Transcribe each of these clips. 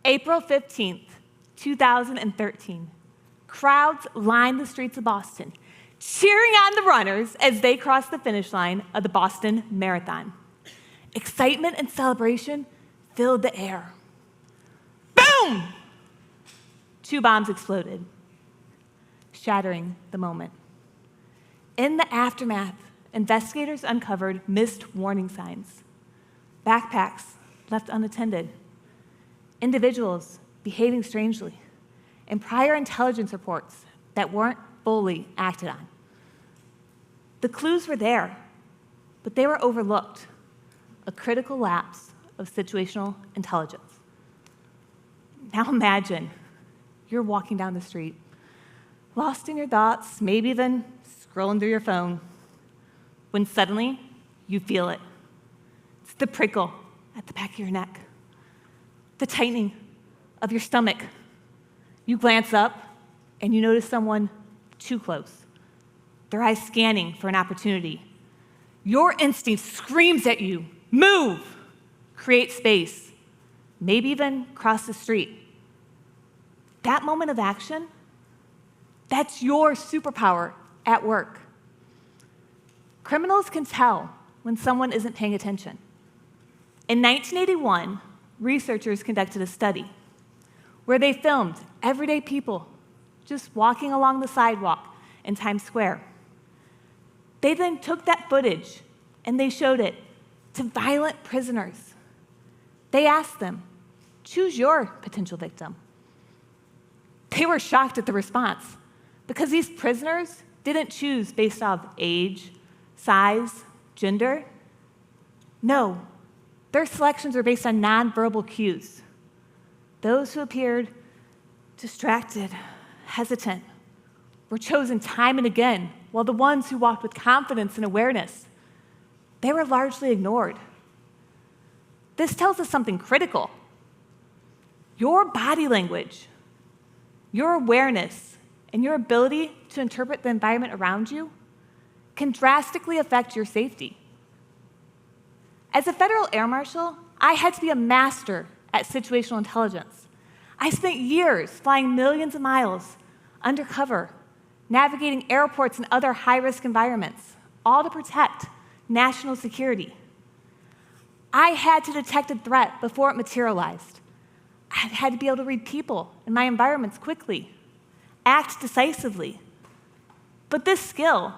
April 15th, 2013. Crowds lined the streets of Boston, cheering on the runners as they crossed the finish line of the Boston Marathon. Excitement and celebration filled the air. Boom! 2 bombs exploded, shattering the moment. In the aftermath, investigators uncovered missed warning signs, backpacks left unattended, individuals behaving strangely, and prior intelligence reports that weren't fully acted on. The clues were there, but they were overlooked, a critical lapse of situational intelligence. Now imagine you're walking down the street, lost in your thoughts, maybe even scrolling through your phone, when suddenly you feel it. It's the prickle at the back of your neck, the tightening of your stomach. You glance up and you notice someone too close, their eyes scanning for an opportunity. Your instinct screams at you, move, create space, maybe even cross the street. That moment of action, that's your superpower at work. Criminals can tell when someone isn't paying attention. In 1981, researchers conducted a study where they filmed everyday people just walking along the sidewalk in Times Square. They then took that footage and they showed it to violent prisoners. They asked them, choose your potential victim. They were shocked at the response because these prisoners didn't choose based off age, size, gender. No, their selections were based on nonverbal cues. Those who appeared distracted, hesitant, were chosen time and again, while the ones who walked with confidence and awareness, they were largely ignored. This tells us something critical. Your body language, your awareness, and your ability to interpret the environment around you can drastically affect your safety. As a Federal Air Marshal, I had to be a master at situational intelligence. I spent years flying millions of miles undercover, navigating airports and other high-risk environments, all to protect national security. I had to detect a threat before it materialized. I had to be able to read people and my environments quickly, act decisively. But this skill,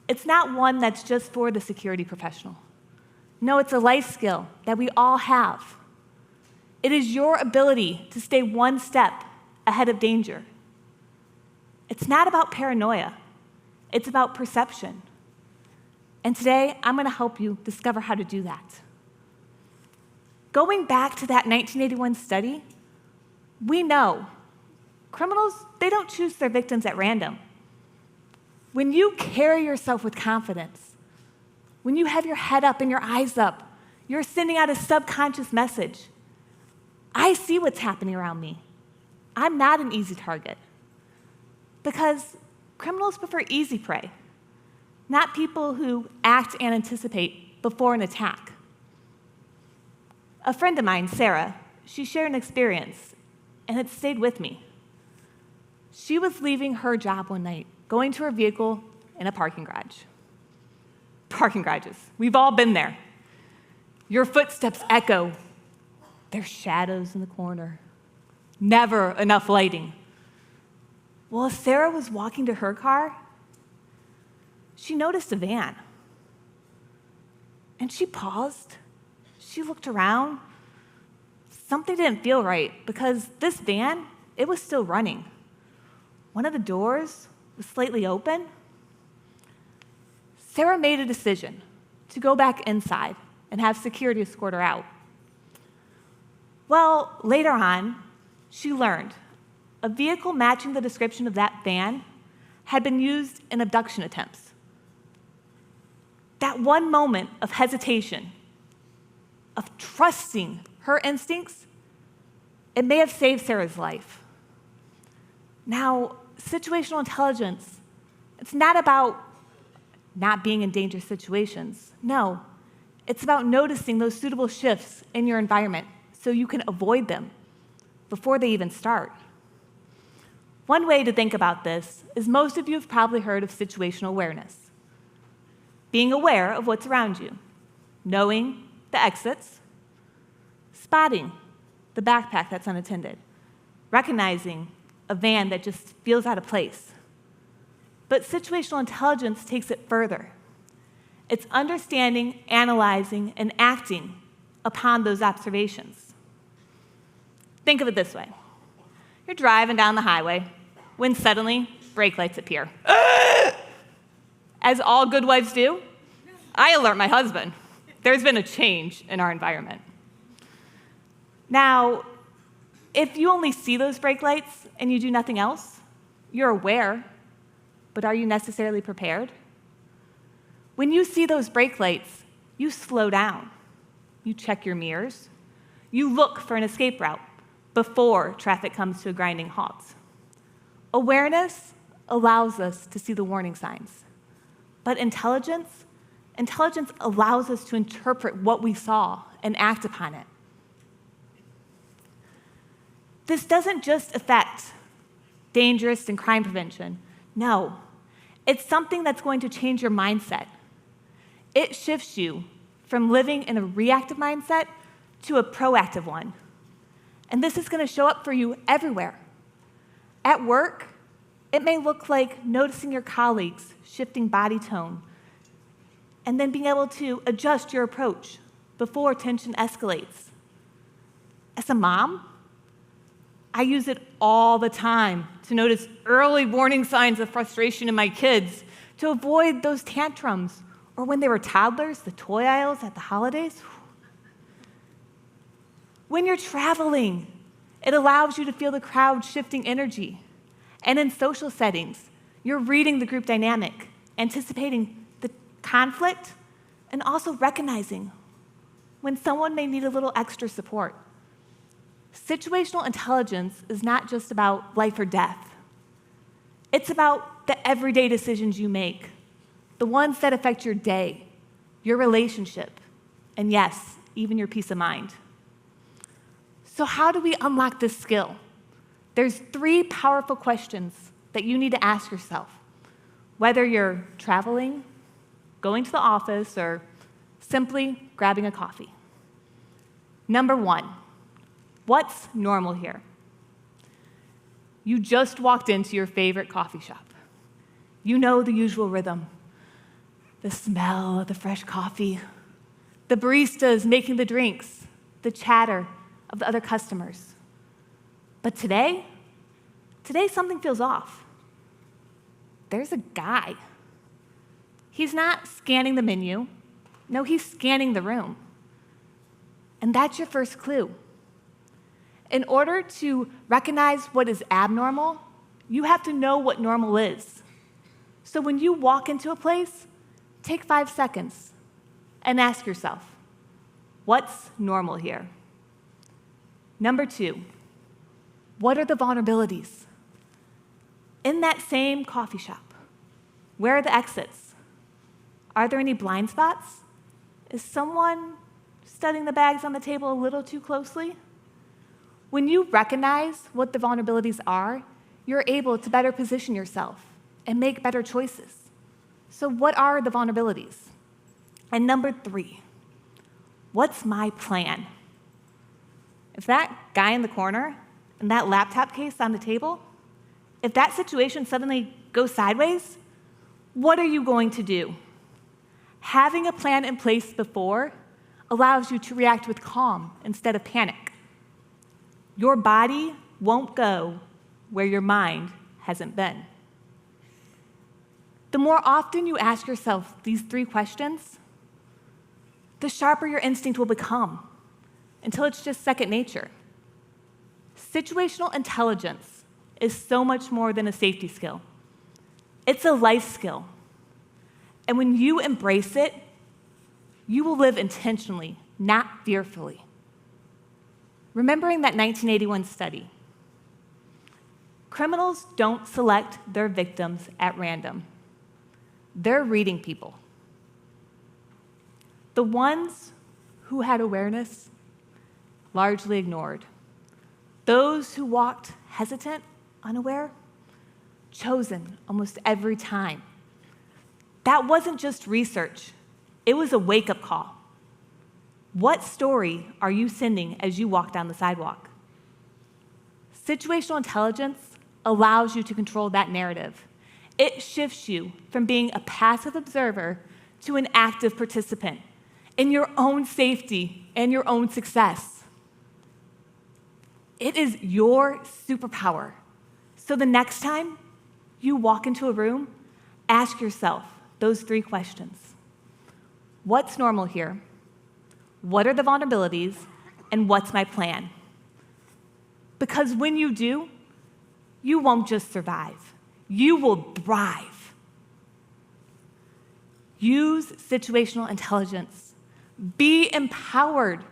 it's not one that's just for the security professional. No, it's a life skill that we all have. It is your ability to stay one step ahead of danger. It's not about paranoia. It's about perception. And today, I'm going to help you discover how to do that. Going back to that 1981 study, we know criminals, they don't choose their victims at random. When you carry yourself with confidence, when you have your head up and your eyes up, you're sending out a subconscious message. I see what's happening around me. I'm not an easy target. Because criminals prefer easy prey, not people who act and anticipate before an attack. A friend of mine, Sarah, she shared an experience, and it stayed with me. She was leaving her job one night, going to her vehicle in a parking garage. Parking garages, we've all been there. Your footsteps echo. There's shadows in the corner. Never enough lighting. Well, as Sarah was walking to her car, she noticed a van. And she paused. She looked around. Something didn't feel right because this van, it was still running. One of the doors was slightly open. Sarah made a decision to go back inside and have security escort her out. Well, later on, she learned a vehicle matching the description of that van had been used in abduction attempts. That one moment of hesitation, of trusting her instincts, it may have saved Sarah's life. Now, situational intelligence, it's not about not being in dangerous situations. No, it's about noticing those suitable shifts in your environment so you can avoid them before they even start. One way to think about this is most of you have probably heard of situational awareness. Being aware of what's around you, knowing the exits, spotting the backpack that's unattended, recognizing a van that just feels out of place. But situational intelligence takes it further. It's understanding, analyzing, and acting upon those observations. Think of it this way. You're driving down the highway when suddenly brake lights appear. As all good wives do, I alert my husband. There's been a change in our environment. Now, if you only see those brake lights and you do nothing else, you're aware, but are you necessarily prepared? When you see those brake lights, you slow down. You check your mirrors. You look for an escape route before traffic comes to a grinding halt. Awareness allows us to see the warning signs, but intelligence allows us to interpret what we saw and act upon it. This doesn't just affect dangerous and crime prevention. No, it's something that's going to change your mindset. It shifts you from living in a reactive mindset to a proactive one. And this is going to show up for you everywhere. At work, it may look like noticing your colleagues shifting body tone and then being able to adjust your approach before tension escalates. As a mom, I use it all the time to notice early warning signs of frustration in my kids to avoid those tantrums, or when they were toddlers, the toy aisles at the holidays. When you're traveling, it allows you to feel the crowd shifting energy. And in social settings, you're reading the group dynamic, anticipating the conflict, and also recognizing when someone may need a little extra support. Situational intelligence is not just about life or death. It's about the everyday decisions you make, the ones that affect your day, your relationship, and yes, even your peace of mind. So how do we unlock this skill? There's 3 powerful questions that you need to ask yourself, whether you're traveling, going to the office, or simply grabbing a coffee. Number 1, what's normal here? You just walked into your favorite coffee shop. You know the usual rhythm, the smell of the fresh coffee, the baristas making the drinks, the chatter of the other customers. But today something feels off. There's a guy. He's not scanning the menu. No, he's scanning the room. And that's your first clue. In order to recognize what is abnormal, you have to know what normal is. So when you walk into a place, take 5 seconds and ask yourself, what's normal here? Number 2, what are the vulnerabilities? In that same coffee shop, where are the exits? Are there any blind spots? Is someone studying the bags on the table a little too closely? When you recognize what the vulnerabilities are, you're able to better position yourself and make better choices. So what are the vulnerabilities? And number 3, what's my plan? If that guy in the corner and that laptop case on the table, if that situation suddenly goes sideways, what are you going to do? Having a plan in place before allows you to react with calm instead of panic. Your body won't go where your mind hasn't been. The more often you ask yourself these 3 questions, the sharper your instinct will become until it's just second nature. Situational intelligence is so much more than a safety skill. It's a life skill. And when you embrace it, you will live intentionally, not fearfully. Remembering that 1981 study, criminals don't select their victims at random. They're reading people. The ones who had awareness, largely ignored. Those who walked hesitant, unaware, chosen almost every time. That wasn't just research. It was a wake-up call. What story are you sending as you walk down the sidewalk? Situational intelligence allows you to control that narrative. It shifts you from being a passive observer to an active participant in your own safety and your own success. It is your superpower. So the next time you walk into a room, ask yourself those 3 questions. What's normal here? What are the vulnerabilities? And what's my plan? Because when you do, you won't just survive. You will thrive. Use situational intelligence. Be empowered,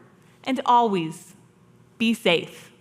and always be safe.